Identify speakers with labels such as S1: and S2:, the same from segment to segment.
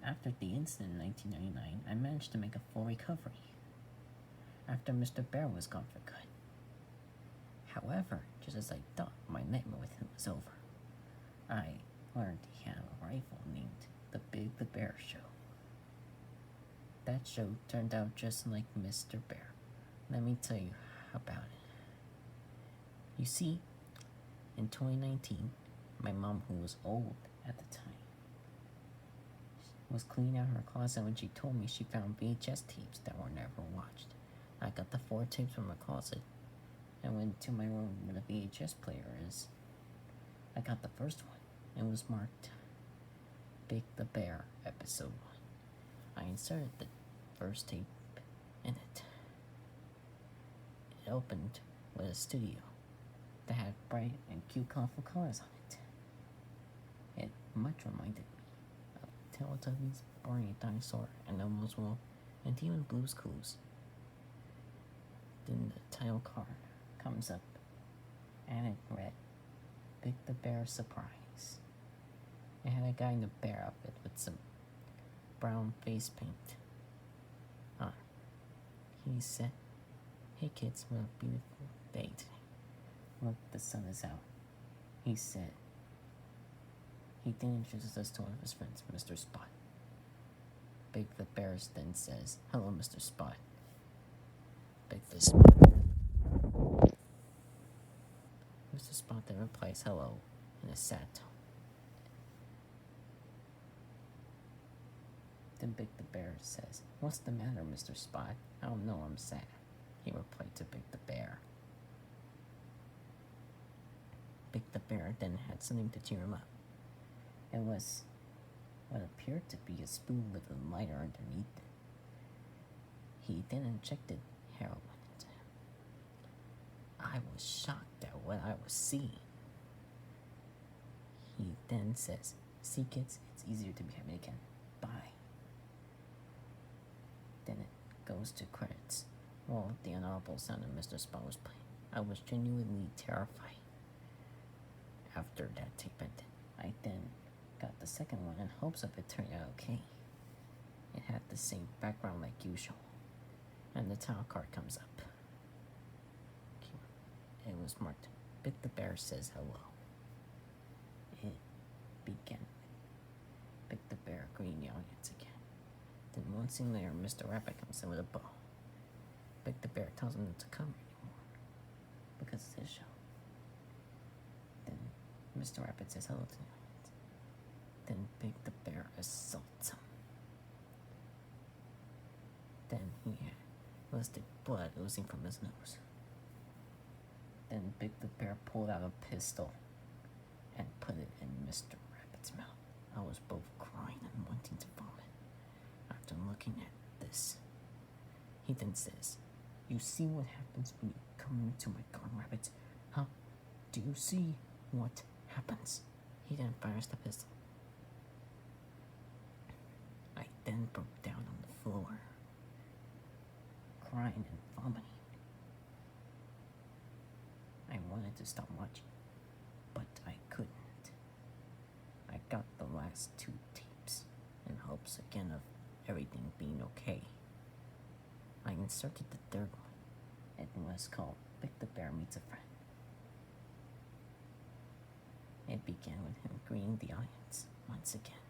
S1: After the incident in 1999, I managed to make a full recovery after Mr. Bear was gone for good. However, just as I thought my nightmare with him was over, I learned he had a rival named the Big the Bear Show. That show turned out just like Mr. Bear. Let me tell you about it. You see, in 2019, my mom, who was old at the time, was cleaning out her closet when she told me she found VHS tapes that were never watched. I got the 4 tapes from her closet and went to my room where the VHS player is. I got the first one. It was marked Big the Bear, Episode 1. I inserted the first tape in it. It opened with a studio that had bright and cute colorful colors on it. It much reminded me of Teletubbies, Barney the Dinosaur, and Elmo's World, and even Blue's Clues. Then the title card comes up, and it read, Big the Bear Surprise. It had a guy in a bear outfit with some brown face paint on. He said, "Hey kids, what a beautiful day today. Look, the sun is out." He said. He then introduces us to one of his friends, Mr. Spot. Big the Bear then says, "Hello, Mr. Spot." Big the Spot. Mr. Spot then replies hello in a sad tone. Then Big the Bear says, "What's the matter, Mr. Spot?" "Oh no, I'm sad," he replied to Big the Bear. Big the Bear then had something to cheer him up. It was what appeared to be a spoon with a lighter underneath it. He then injected heroin into him. I was shocked at what I was seeing. He then says, "See kids, it's easier to be happy again. Bye." Then it goes to credits. While the unaudible sound of Mr. Spot was playing, I was genuinely terrified. After that tape ended, I then got the second one in hopes of it turning out okay. It had the same background like usual, and the title card comes up. It was marked, Big the Bear Says Hello. It began with Big the Bear greeting the audience again. Then one scene later, Mr. Rabbit comes in with a bow. Big the Bear tells him not to come anymore because it's his show. Then Mr. Rabbit says hello to the audience. Then Big the Bear assaults him. Then he had ballistic blood oozing from his nose. Then Big the Bear pulled out a pistol and put it in Mr. Rabbit's mouth. I was both crying and wanting to vomit after looking at this. He then says, "You see what happens when you come into my garden, rabbits? Huh? Do you see what happens?" He then fires the pistol. I then broke down on the floor, crying and vomiting. I wanted to stop watching, but I couldn't. I got the last 2 tapes in hopes again of everything being okay. I inserted the third one. It was called Big the Bear Meets a Friend. It began with him greeting the audience once again.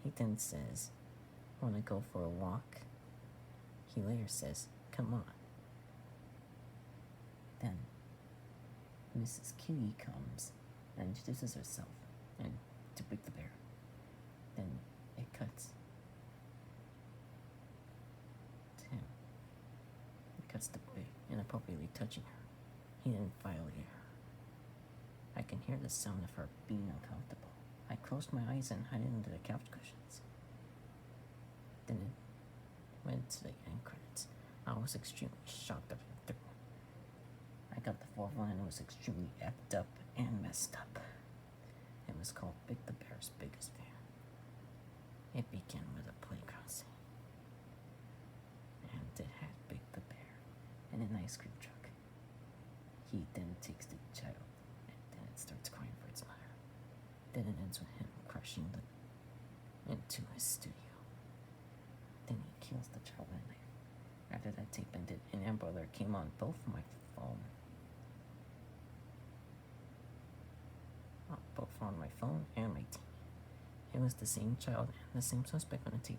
S1: He then says, "Want to go for a walk?" He later says, "Come on." Then Mrs. Kitty comes and introduces herself and to Big the Bear. Then it cuts to him. It cuts to Big, inappropriately touching her. He then violated her. I can hear the sound of her being uncomfortable. I closed my eyes and hid under the couch cushions. Then it went to the end credits. I was extremely shocked after the third one. I got the fourth one and it was extremely effed up and messed up. It was called Big the Bear's Biggest Fan. It began with a playground scene. And it had Big the Bear and an ice cream truck. He then takes the child and then it starts crying for its mother. Then it ends with him crashing into his studio. then he kills the child in there. After that tape ended, an Amber Alert came on both my phone. Both on my phone and my TV. It was the same child and the same suspect on the tape.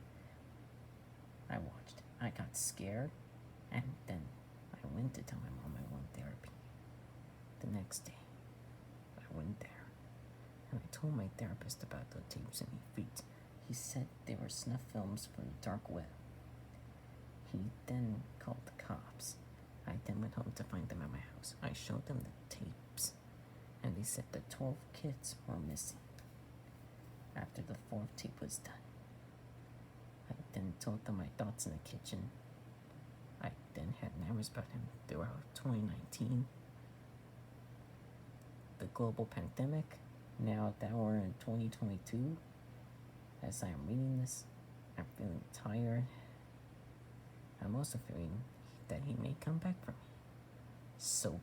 S1: I watched it. I got scared, and then I went to tell my mom I want therapy. The next day, I went there, and I told my therapist about the tapes in my feet. He said they were snuff films from the dark web. He then called the cops. I then went home to find them at my house. I showed them the tapes, and they said the 12 kids were missing. After the 4th tape was done, I then told them my thoughts in the kitchen. I then had nightmares about him throughout 2019. The global pandemic, now that we're in 2022, as I am reading this, I'm feeling tired. I'm also feeling that he may come back for me. So